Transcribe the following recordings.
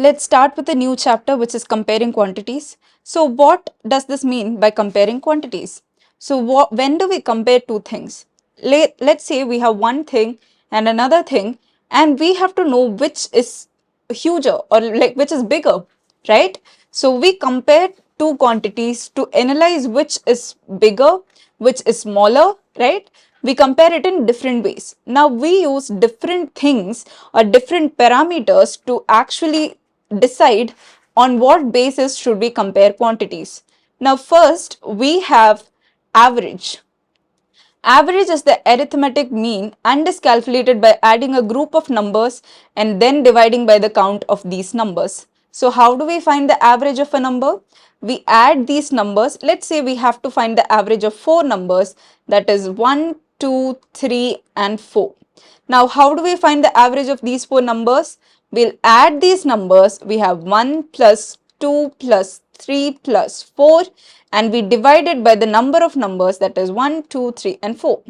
Let's start with a new chapter, which is comparing quantities. So what does this mean by comparing quantities? So when do we compare two things? Let's say we have one thing and another thing, and we have to know which is huger or like which is bigger, right? So we compare two quantities to analyze which is bigger, which is smaller, right? We compare it in different ways. Now we use different things or different parameters to actually decide on what basis should we compare quantities. Now first we have average. Average is the arithmetic mean and is calculated by adding a group of numbers and then dividing by the count of these numbers. So how do we find the average of a number? We add these numbers. Let's say we have to find the average of four numbers, that is 1, 2, 3 and 4. Now how do we find the average of these four numbers? We'll add these numbers. We have 1 plus 2 plus 3 plus 4 and we divide it by the number of numbers, that is 1, 2, 3 and 4.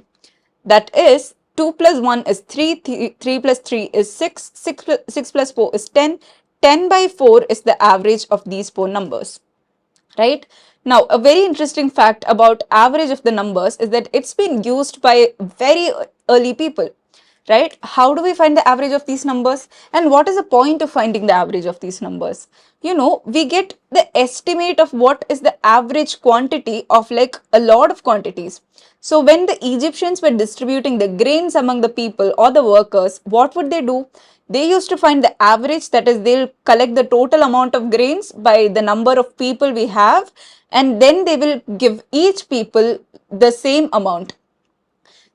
That is 2 plus 1 is 3, 3 plus 3 is 6, 6 plus 4 is 10, 10 by 4 is the average of these four numbers, right? Now, a very interesting fact about average of the numbers is that it's been used by very early people, right? How do we find the average of these numbers? And what is the point of finding the average of these numbers? You know, we get the estimate of what is the average quantity of like a lot of quantities. So when the Egyptians were distributing the grains among the people or the workers, what would they do? They used to find the average, that is they'll collect the total amount of grains by the number of people we have, and then they will give each people the same amount.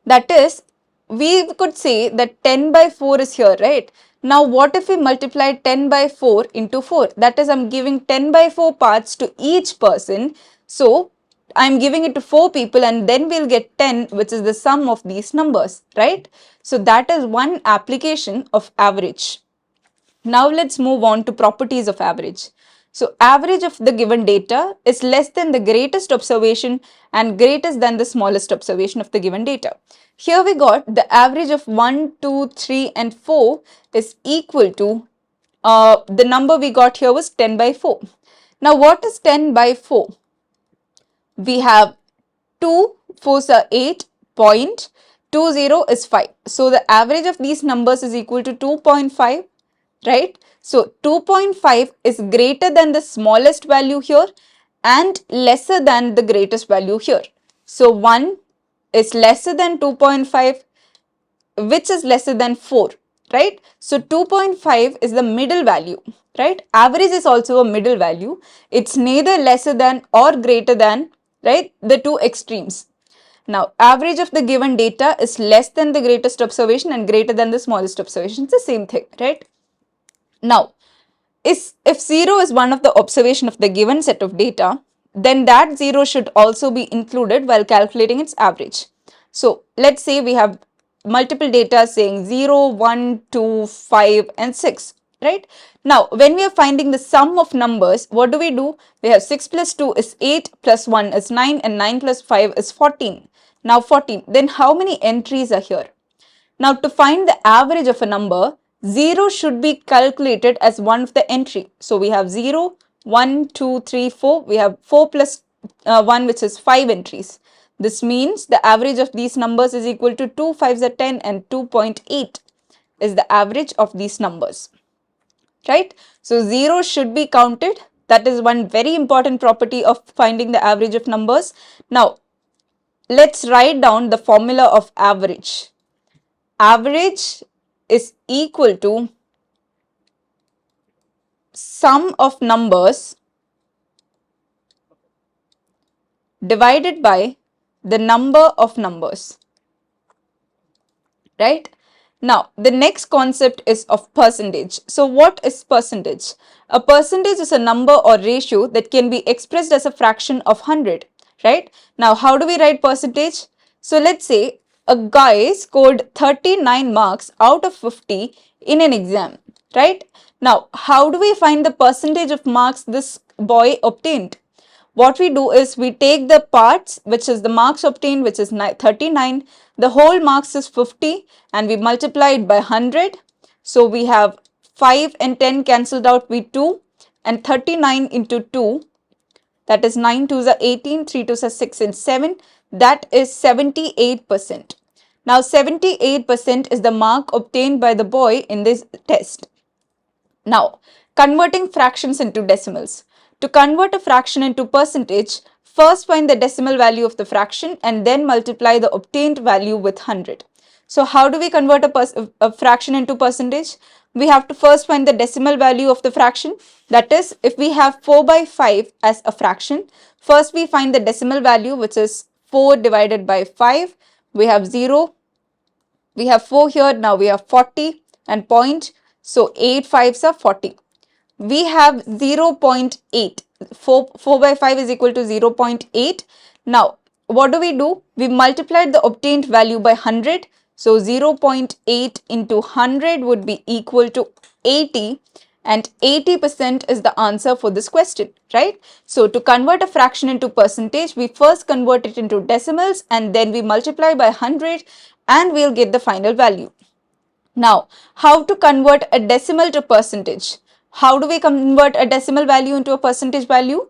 That is, we could say that 10 by 4 is here, right? Now what if we multiply 10 by 4 into 4? That is, I'm giving 10 by 4 parts to each person. So I'm giving it to 4 people and then we'll get 10, which is the sum of these numbers, right? So that is one application of average. Now let's move on to properties of average. So average of the given data is less than the greatest observation and greatest than the smallest observation of the given data. Here we got the average of 1, 2, 3 and 4 is equal to, the number we got here was 10 by 4. Now what is 10 by 4? We have 2 4s are 8, 0.20 is 5. So the average of these numbers is equal to 2.5, right? So 2.5 is greater than the smallest value here and lesser than the greatest value here. So 1 is lesser than 2.5, which is lesser than 4, right? So 2.5 is the middle value, right? Average is also a middle value. It's neither lesser than or greater than, right, the two extremes. Now, average of the given data is less than the greatest observation and greater than the smallest observation. It's the same thing, right? Now, if 0 is one of the observation of the given set of data, then that 0 should also be included while calculating its average. So, let's say we have multiple data saying 0, 1, 2, 5 and 6, right? Now, when we are finding the sum of numbers, what do? We have 6 plus 2 is 8, plus 1 is 9 and 9 plus 5 is 14. Now 14, then how many entries are here? Now to find the average of a number, 0 should be calculated as one of the entry. So we have 0, 1, 2, 3, 4. We have 4 plus 1, which is 5 entries. This means the average of these numbers is equal to 2 5s are 10 and 2.8 is the average of these numbers, right? So 0 should be counted. That is one very important property of finding the average of numbers. Now let's write down the formula of average. Average is equal to sum of numbers divided by the number of numbers, right? Now, the next concept is of percentage. So, what is percentage? A percentage is a number or ratio that can be expressed as a fraction of 100, right? Now, how do we write percentage? So, let's say a guy scored 39 marks out of 50 in an exam, right? Now, how do we find the percentage of marks this boy obtained? What we do is we take the parts, which is the marks obtained, which is 39, the whole marks is 50 and we multiply it by 100. So we have 5 and 10 cancelled out with 2, and 39 into 2, that is 9 2s are 18, 3 2s are 6 and 7, that is 78%. Now 78% is the mark obtained by the boy in this test. Now, converting fractions into decimals. To convert a fraction into percentage, first find the decimal value of the fraction and then multiply the obtained value with 100. So how do we convert a fraction into percentage? We have to first find the decimal value of the fraction. That is, if we have 4 by 5 as a fraction, first we find the decimal value, which is 4 divided by 5. We have 0. We have 4 here, now we have 40 and point. So 8 5s are 40. We have 0.8. 4 by 5 is equal to 0.8. Now, what do? We multiplied the obtained value by 100. So 0.8 into 100 would be equal to 80. And 80% is the answer for this question, right? So to convert a fraction into percentage, we first convert it into decimals and then we multiply by 100 and we'll get the final value. Now, how to convert a decimal to percentage? How do we convert a decimal value into a percentage value?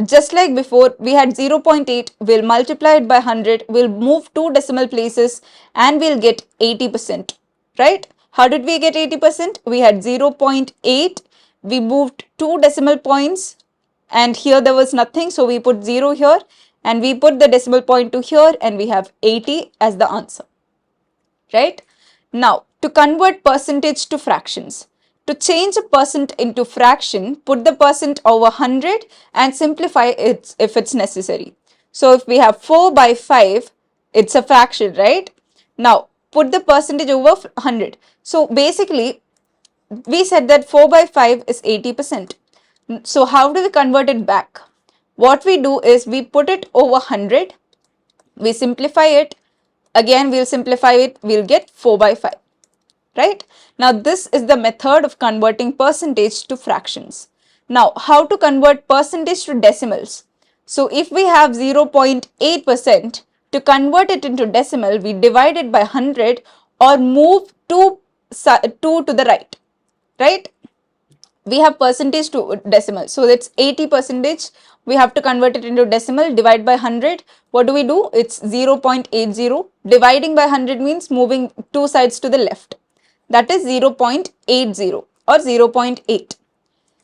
Just like before, we had 0.8, we'll multiply it by 100, we'll move 2 decimal places and we'll get 80%, right? How did we get 80%? We had 0.8, we moved 2 decimal points and here there was nothing, so we put 0 here and we put the decimal point to here and we have 80 as the answer, right? Now, to convert percentage to fractions. To change a percent into fraction, put the percent over 100 and simplify it if it's necessary. So if we have 4 by 5, it's a fraction, right? Now, put the percentage over 100. So basically, we said that 4 by 5 is 80%. So how do we convert it back? What we do is we put it over 100, we simplify it, again we'll simplify it, we'll get 4 by 5. Right? Now, this is the method of converting percentage to fractions. Now, how to convert percentage to decimals? So, if we have 0.8%, to convert it into decimal, we divide it by 100 or move 2 to the right, right? We have percentage to decimal. So, that's 80%. We have to convert it into decimal, divide by 100. What do? It's 0.80. Dividing by 100 means moving 2 sides to the left. That is 0.80 or 0.8.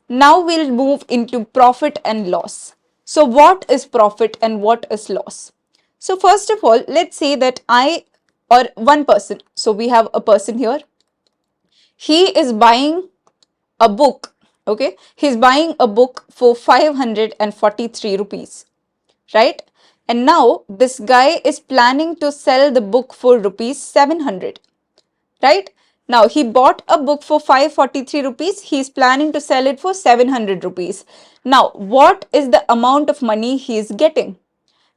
Now we'll move into profit and loss. So what is profit and what is loss? So first of all, let's say that one person. So we have a person here. He is buying a book. Okay. He's buying a book for 543 rupees. Right. And now this guy is planning to sell the book for rupees 700. Right. Now, he bought a book for 543 rupees. He is planning to sell it for 700 rupees. Now, what is the amount of money he is getting?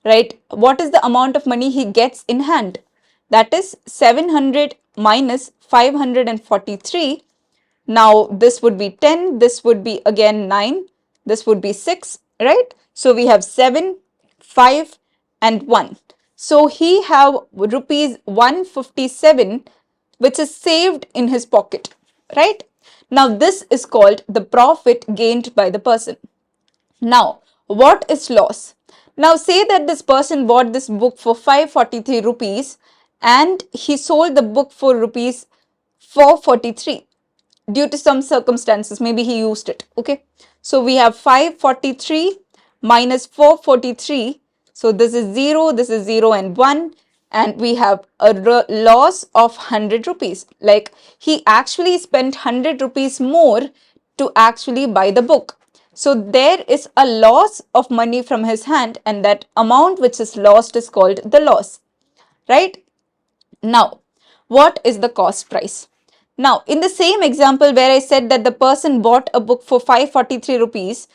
Right? What is the amount of money he gets in hand? That is 700 minus 543. Now, this would be 10. This would be again 9. This would be 6. Right? So, we have 7, 5 and 1. So, he have rupees 157 which is saved in his pocket, right? Now, this is called the profit gained by the person. Now, what is loss? Now, say that this person bought this book for 543 rupees and he sold the book for rupees 443 due to some circumstances. Maybe he used it, okay? So, we have 543 minus 443. So, this is 0 and 1. And we have a loss of 100 rupees. Like he actually spent 100 rupees more to actually buy the book. So there is a loss of money from his hand and that amount which is lost is called the loss. Right? Now, what is the cost price? Now, in the same example where I said that the person bought a book for 543 rupees,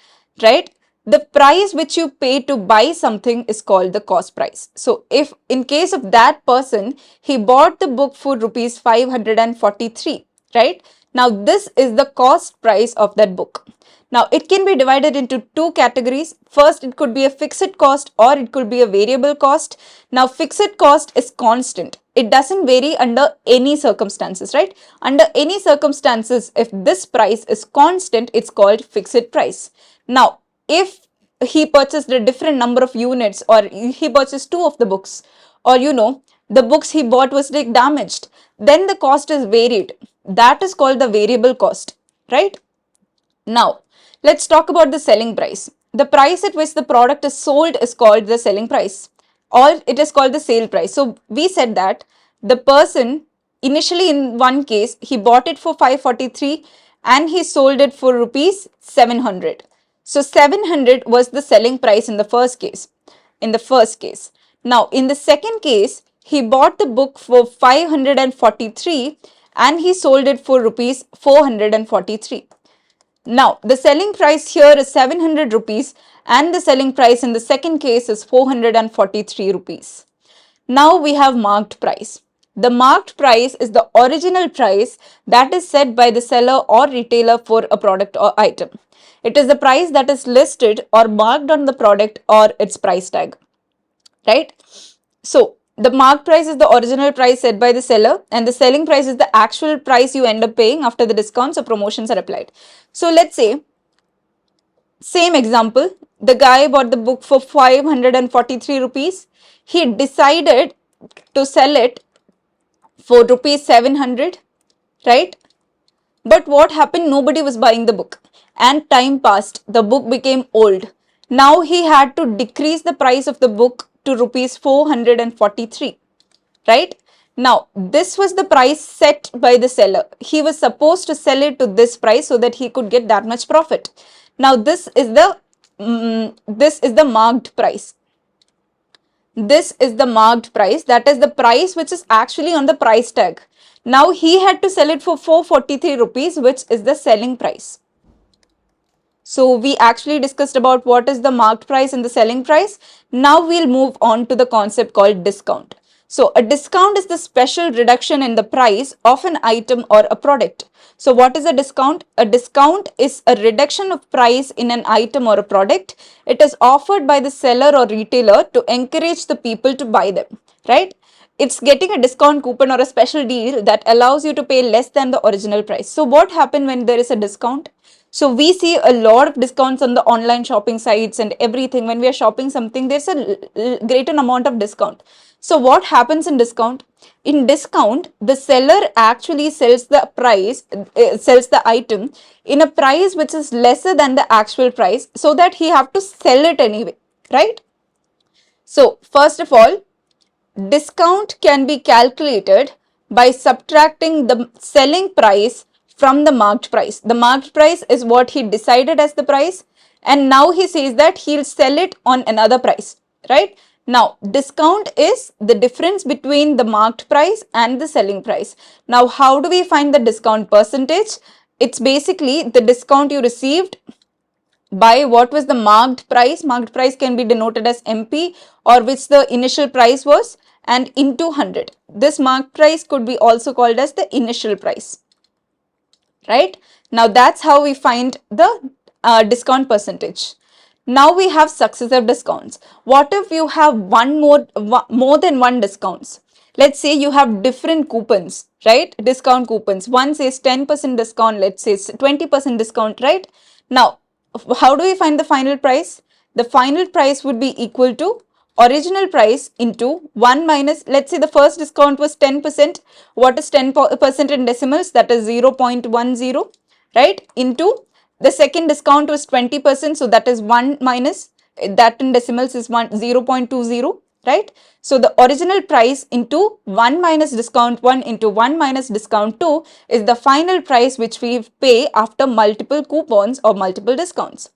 right? The price which you pay to buy something is called the cost price. So, if in case of that person, he bought the book for rupees 543, right? Now, this is the cost price of that book. Now, it can be divided into two categories. First, it could be a fixed cost or it could be a variable cost. Now, fixed cost is constant. It doesn't vary under any circumstances, right? Under any circumstances, if this price is constant, it's called fixed price. Now, if he purchased a different number of units, or he purchased two of the books, or the books he bought was like damaged, then the cost is varied. That is called the variable cost, right? Now, let's talk about the selling price. The price at which the product is sold is called the selling price, or it is called the sale price. So, we said that the person initially, in one case, he bought it for 543 and he sold it for rupees 700. So, 700 was the selling price in the first case. Now, in the second case, he bought the book for 543 and he sold it for rupees 443. Now, the selling price here is 700 rupees and the selling price in the second case is 443 rupees. Now we have marked price. The marked price is the original price that is set by the seller or retailer for a product or item. It is the price that is listed or marked on the product or its price tag, right? So, the marked price is the original price set by the seller and the selling price is the actual price you end up paying after the discounts or promotions are applied. So, let's say, same example, the guy bought the book for 543 rupees. He decided to sell it for rupees 700, right? But what happened? Nobody was buying the book and time passed. The book became old. Now he had to decrease the price of the book to rupees 443, right? Now, this was the price set by the seller. He was supposed to sell it to this price so that he could get that much profit. Now, this is the marked price. This is the marked price. That is the price which is actually on the price tag. Now, he had to sell it for 443 rupees, which is the selling price. So, we actually discussed about what is the marked price and the selling price. Now, we'll move on to the concept called discount. So, a discount is the special reduction in the price of an item or a product. So, what is a discount? A discount is a reduction of price in an item or a product. It is offered by the seller or retailer to encourage the people to buy them, right? It's getting a discount coupon or a special deal that allows you to pay less than the original price. So, what happens when there is a discount? So, we see a lot of discounts on the online shopping sites and everything. When we are shopping something, there's a greater amount of discount. So, what happens in discount? In discount, the seller actually sells the item in a price which is lesser than the actual price so that he have to sell it anyway, right? So, first of all, discount can be calculated by subtracting the selling price from the marked price. The marked price is what he decided as the price and now he says that he'll sell it on another price, right? Now, discount is the difference between the marked price and the selling price. Now, how do we find the discount percentage? It's basically the discount you received by what was the marked price. Marked price can be denoted as MP or which the initial price was and into 100. This marked price could be also called as the initial price, right? Now, that's how we find the discount percentage. Now we have successive discounts. What if you have more than one discounts? Let's say you have different coupons, right? Discount coupons. One says 10% discount, let's say 20% discount, right? Now, how do we find the final price? The final price would be equal to original price into 1 minus, let's say the first discount was 10%. What is 10% in decimals? That is 0.10, right? Into the second discount was 20%, so that is 1 minus, that in decimals is 0.20, right? So, the original price into 1 minus discount 1 into 1 minus discount 2 is the final price which we pay after multiple coupons or multiple discounts.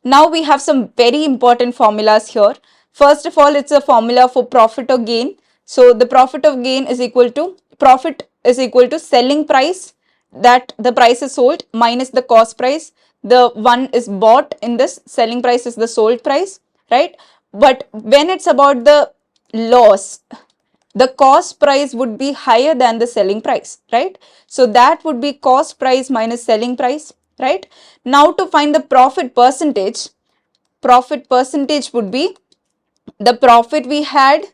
Now, we have some very important formulas here. First of all, it's a formula for profit or gain. So, the profit of gain is equal to selling price, that the price is sold, minus the cost price. The one is bought in this, selling price is the sold price, right? But when it's about the loss, the cost price would be higher than the selling price, right? So that would be cost price minus selling price. right? Now to find the profit percentage would be the profit we had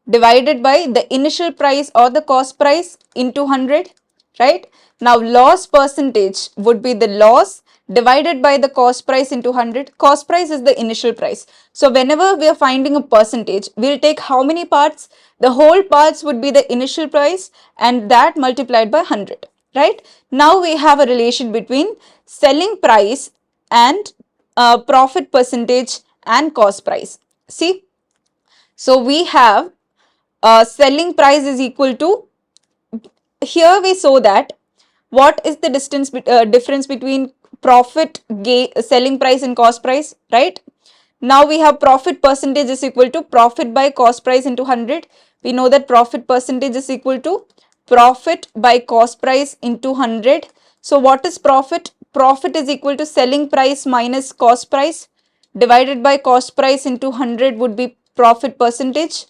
divided by the initial price or the cost price into 100, right? Now loss percentage would be the loss divided by the cost price into 100. Cost price is the initial price. So whenever we are finding a percentage, we'll take how many parts? The whole parts would be the initial price and that multiplied by 100, right? Now we have a relation between selling price and profit percentage and cost price. See, so we have selling price is equal to, here we saw that what is the difference between selling price and cost price, right? Now we have profit percentage is equal to profit by cost price into 100. We know that profit percentage is equal to profit by cost price into 100. So what is profit? Profit is equal to selling price minus cost price divided by cost price into 100 would be profit percentage,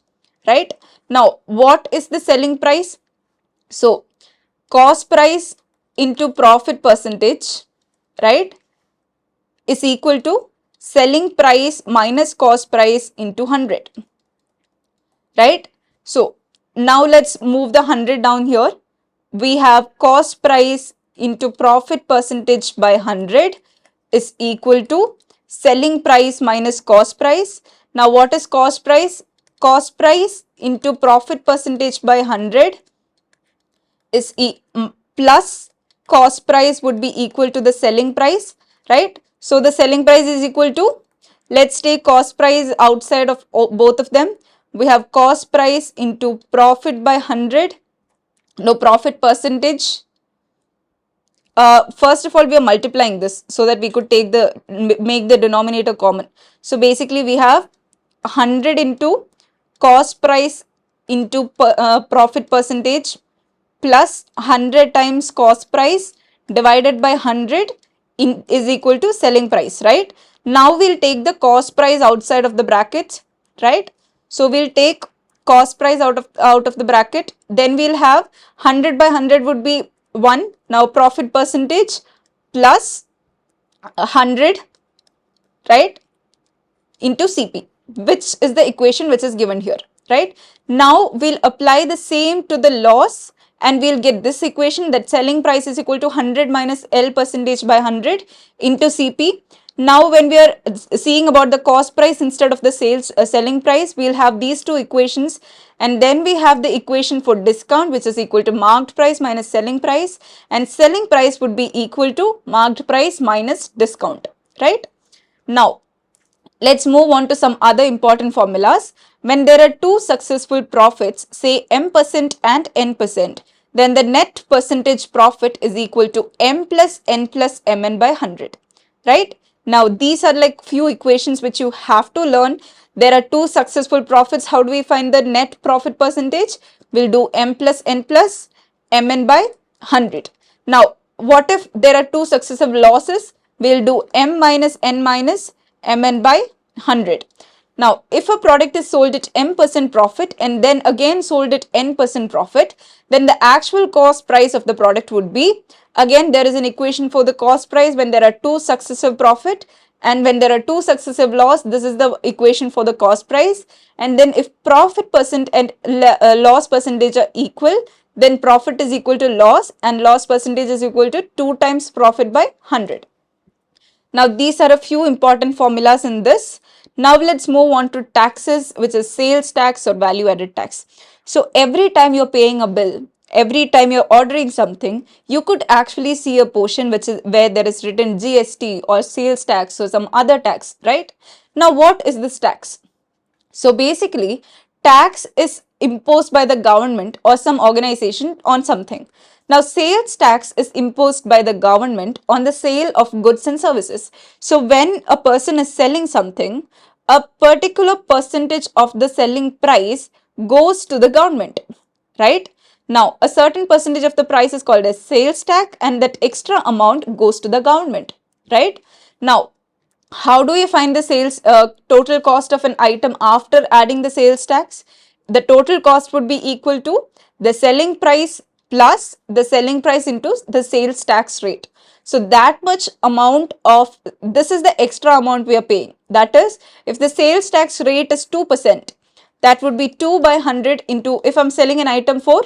right? Now what is the selling price? So cost price into profit percentage, right, is equal to selling price minus cost price into 100, right? So now let's move the 100 down here. We have cost price into profit percentage by 100 is equal to selling price minus cost price. Now what is cost price? Cost price into profit percentage by 100 is plus cost price would be equal to the selling price, right? So the selling price is equal to, let's take cost price outside of both of them. We have cost price into profit by 100, no, profit percentage. First of all, we are multiplying this so that we could make the denominator common. So basically we have 100 into cost price into profit percentage plus 100 times cost price divided by 100 is equal to selling price, right? Now we'll take the cost price outside of the bracket, right? So we'll take cost price out of the bracket, then we'll have 100 by 100 would be 1. Now profit percentage plus 100, right, into CP, which is the equation which is given here, right? Now we'll apply the same to the loss and we'll get this equation, that selling price is equal to 100 minus L percentage by 100 into CP. Now when we are seeing about the cost price instead of the selling price, we'll have these two equations, and then we have the equation for discount, which is equal to marked price minus selling price, and selling price would be equal to marked price minus discount, right? Now let's move on to some other important formulas. When there are two successful profits, say M% and N%, then the net percentage profit is equal to M plus N plus Mn by 100, right? Now these are like few equations which you have to learn. There are two successful profits. How do we find the net profit percentage? We'll do M plus N plus Mn by 100. Now what if there are two successive losses? We'll do M minus N minus Mn by 100. Now, if a product is sold at M% profit and then again sold at N% profit, then the actual cost price of the product would be, again there is an equation for the cost price when there are two successive profit, and when there are two successive loss, this is the equation for the cost price. And then if profit percent and loss percentage are equal, then profit is equal to loss and loss percentage is equal to 2 times profit by 100. Now these are a few important formulas in this. Now let's move on to taxes, which is sales tax or value added tax. So every time you're paying a bill, every time you're ordering something, you could actually see a portion which is where there is written GST or sales tax or some other tax, right? Now what is this tax? So basically, tax is imposed by the government or some organization on something. Now, sales tax is imposed by the government on the sale of goods and services. So when a person is selling something, a particular percentage of the selling price goes to the government, right? Now, a certain percentage of the price is called as sales tax, and that extra amount goes to the government, right? Now, how do you find the sales total cost of an item after adding the sales tax? The total cost would be equal to the selling price plus the selling price into the sales tax rate. So that much amount of, this is the extra amount we are paying. That is, if the sales tax rate is 2%, that would be 2 by 100 into, if I'm selling an item for,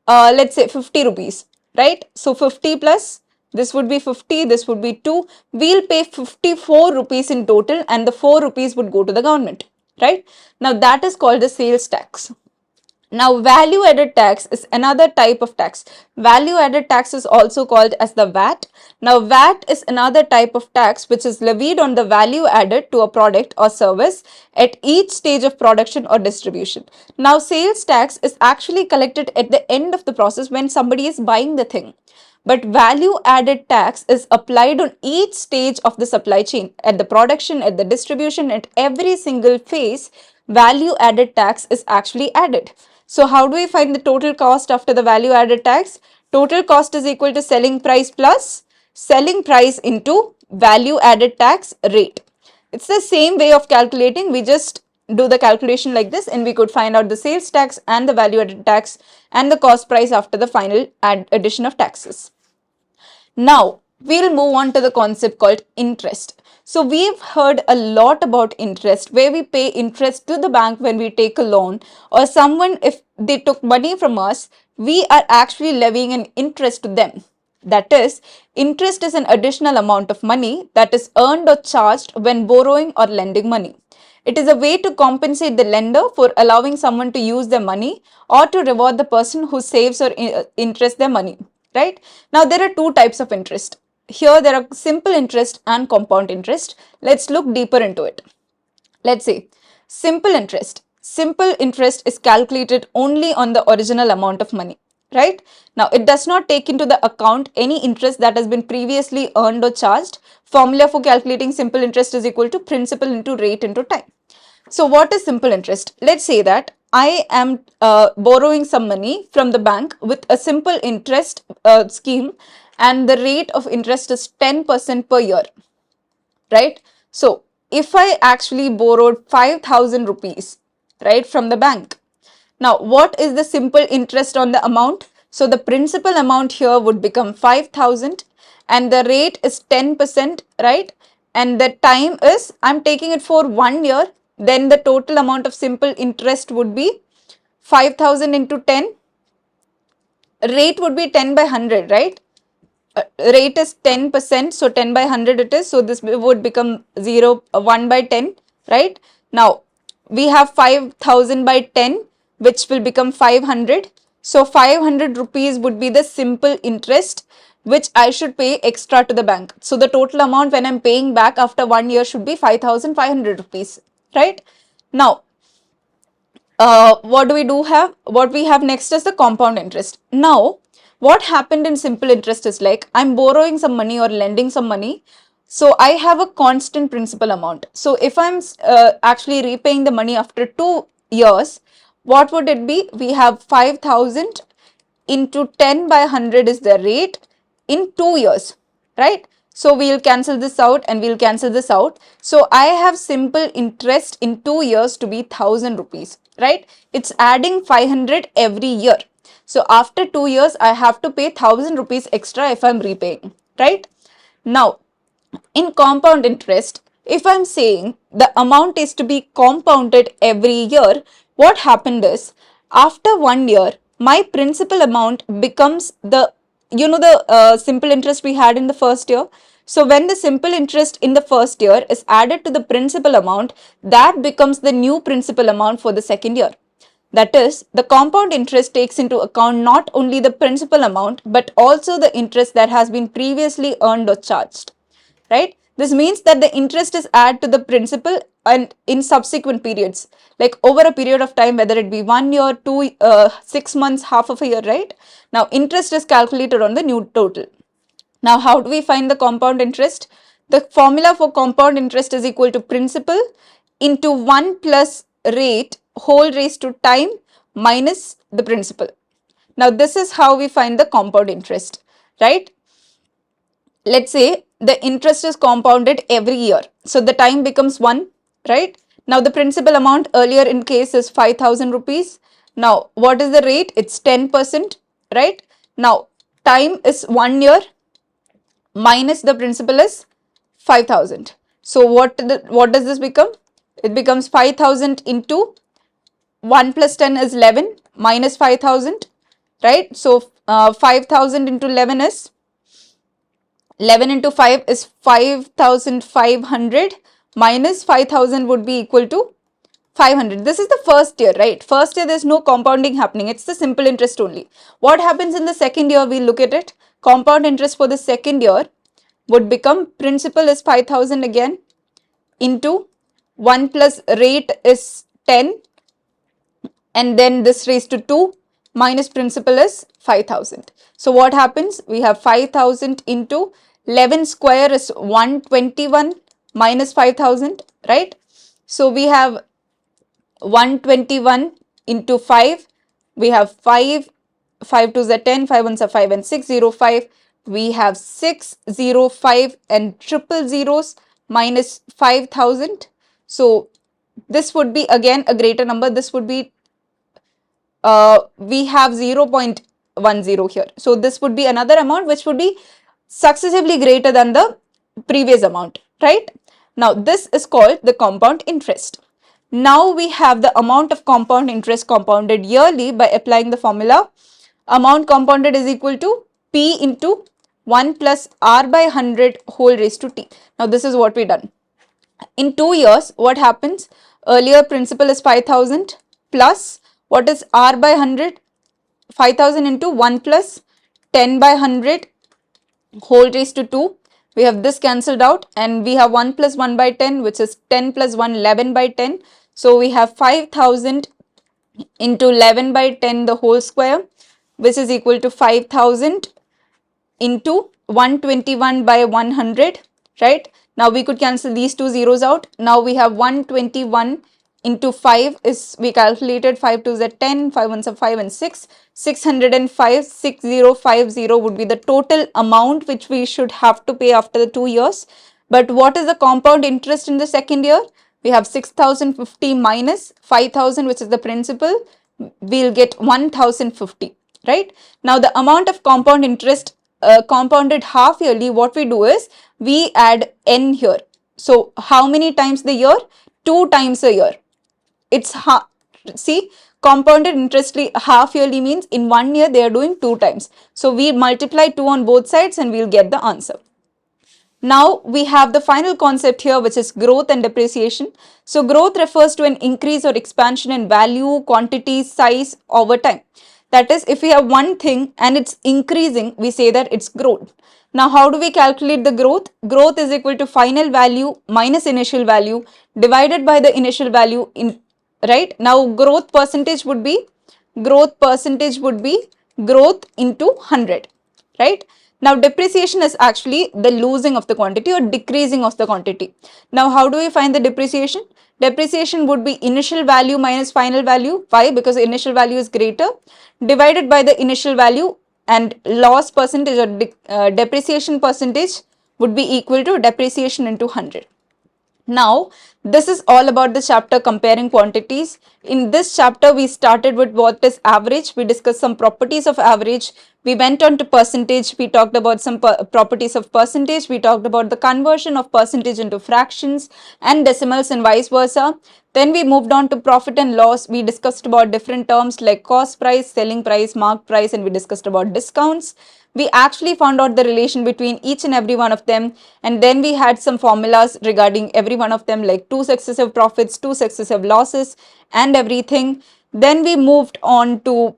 let's say 50 rupees, right? So 50 plus, this would be 50, this would be 2. We'll pay 54 rupees in total, and the 4 rupees would go to the government, right? Now that is called the sales tax. Now, value added tax is another type of tax. Value added tax is also called as the VAT. Now, VAT is another type of tax which is levied on the value added to a product or service at each stage of production or distribution. Now, sales tax is actually collected at the end of the process when somebody is buying the thing. But value added tax is applied on each stage of the supply chain, at the production, at the distribution, at every single phase. Value added tax is actually added. So how do we find the total cost after the value added tax? Total cost is equal to selling price plus selling price into value added tax rate. It's the same way of calculating. We just do the calculation like this, and we could find out the sales tax and the value added tax and the cost price after the final addition of taxes. Now, we'll move on to the concept called interest. So, we've heard a lot about interest, where we pay interest to the bank when we take a loan, or someone, if they took money from us, we are actually levying an interest to them. That is, interest is an additional amount of money that is earned or charged when borrowing or lending money. It is a way to compensate the lender for allowing someone to use their money, or to reward the person who saves or interests their money, right? Now, there are two types of interest. Here, there are simple interest and compound interest. Let's look deeper into it. Let's say simple interest. Simple interest is calculated only on the original amount of money, right? Now, it does not take into the account any interest that has been previously earned or charged. Formula for calculating simple interest is equal to principal into rate into time. So what is simple interest? Let's say that I am borrowing some money from the bank with a simple interest scheme, and the rate of interest is 10% per year, right? So if I actually borrowed 5,000 rupees, right, from the bank, now what is the simple interest on the amount? So the principal amount here would become 5,000, and the rate is 10%, right? And the time is, I'm taking it for 1 year, then the total amount of simple interest would be 5,000 into 10. Rate would be 10 by 100, right? Rate is 10%, so 10 by 100 it is, so this would become 1 by 10, right? Now, we have 5,000 by 10, which will become 500. So, 500 rupees would be the simple interest which I should pay extra to the bank. So, the total amount when I'm paying back after 1 year should be 5,500 rupees, right? Now, what we have next is the compound interest. Now, what happened in simple interest is, like, I'm borrowing some money or lending some money, so I have a constant principal amount. So if I'm actually repaying the money after 2 years, what would it be? We have 5,000 into 10 by 100 is the rate in 2 years, right? So we'll cancel this out and we'll cancel this out. So I have simple interest in 2 years to be 1,000 rupees, right? It's adding 500 every year. So after 2 years, I have to pay 1,000 rupees extra if I'm repaying, right? Now, in compound interest, if I'm saying the amount is to be compounded every year, what happened is, after 1 year, my principal amount becomes the, simple interest we had in the first year. So when the simple interest in the first year is added to the principal amount, that becomes the new principal amount for the second year. That is, the compound interest takes into account not only the principal amount, but also the interest that has been previously earned or charged, right? This means that the interest is added to the principal and in subsequent periods, like over a period of time, whether it be 1 year, 2, 6 months, half of a year, right? Now, interest is calculated on the new total. Now, how do we find the compound interest? The formula for compound interest is equal to principal into 1 plus rate whole raised to time minus the principal. Now, this is how we find the compound interest, right? Let's say the interest is compounded every year. So the time becomes 1, right? Now the principal amount earlier in case is 5,000 rupees. Now what is the rate? It's 10%, right? Now time is 1 year minus the principal is 5,000. So what does this become? It becomes 5,000 into 1 plus 10 is 11 minus 5,000, right? So 5,000 into 11 is 11 into 5 is 5,500 minus 5,000 would be equal to 500. This is the first year, right? First year there's no compounding happening. It's the simple interest only. What happens in the second year? We'll look at it. Compound interest for the second year would become principal is 5,000 again into 1 plus rate is 10 and then this raised to 2 minus principal is 5,000. So what happens? We have 5,000 into 11 square is 121 minus 5,000, right? So we have 121 into 5, we have 5, 5 2s are 10, 5 1s are 5 and 605. We have 605 and triple zeros minus 5,000. So this would be again a greater number. This would be we have 0.10 here. So this would be another amount which would be successively greater than the previous amount, right? Now this is called the compound interest. Now we have the amount of compound interest compounded yearly by applying the formula. Amount compounded is equal to P into 1 plus R by 100 whole raised to T. Now this is what we done. In 2 years, what happens? Earlier principal is 5,000 plus what is R by 100? 5,000 into 1 plus 10 by 100 whole raised to 2. We have this cancelled out and we have 1 plus 1 by 10 which is 10 plus 1 11 by 10. So we have 5,000 into 11 by 10 the whole square which is equal to 5,000 into 121 by 100, right? Now we could cancel these two zeros out. Now we have 121 into 5 is, we calculated 5 2s are 10, 5 1s are 5 and 6, 605, 6050 would be the total amount which we should have to pay after the 2 years. But what is the compound interest in the second year? We have 6,050 minus 5,000 which is the principal, we'll get 1,050, right? Now the amount of compound interest compounded half yearly, what we do is we add n here. So how many times the year? 2 times a year. It's see, compounded interest half yearly means in 1 year they are doing 2 times. So we multiply 2 on both sides and we'll get the answer. Now we have the final concept here which is growth and depreciation. So growth refers to an increase or expansion in value, quantity, size over time. That is, if we have one thing and it's increasing, we say that it's growth. Now how do we calculate the growth? Growth is equal to final value minus initial value divided by the initial value in, right? Now growth percentage would be growth into 100, right? Now depreciation is actually the losing of the quantity or decreasing of the quantity. Now how do we find the depreciation? Depreciation would be initial value minus final value. Why? Because the initial value is greater, divided by the initial value, and loss percentage or depreciation percentage would be equal to depreciation into 100. Now, this is all about the chapter comparing quantities. In this chapter, we started with what is average. We discussed some properties of average. We went on to percentage. We talked about some properties of percentage. We talked about the conversion of percentage into fractions and decimals and vice versa. Then we moved on to profit and loss. We discussed about different terms like cost price, selling price, mark price, and we discussed about discounts. We actually found out the relation between each and every one of them, and then we had some formulas regarding every one of them, like 2 successive profits, 2 successive losses, and everything. Then we moved on to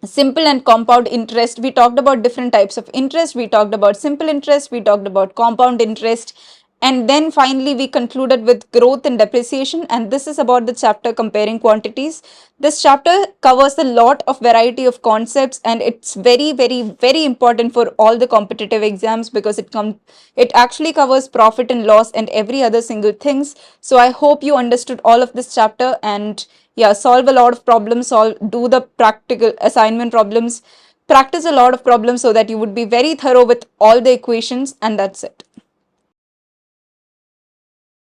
simple and compound interest. We talked about different types of interest. We talked about simple interest, we talked about compound interest, and then finally we concluded with growth and depreciation, and this is about the chapter comparing quantities. This chapter covers a lot of variety of concepts, and it's very important for all the competitive exams because it actually covers profit and loss and every other single things. So I hope you understood all of this chapter, and yeah, solve a lot of problems, do the practical assignment problems, practice a lot of problems so that you would be very thorough with all the equations, and that's it.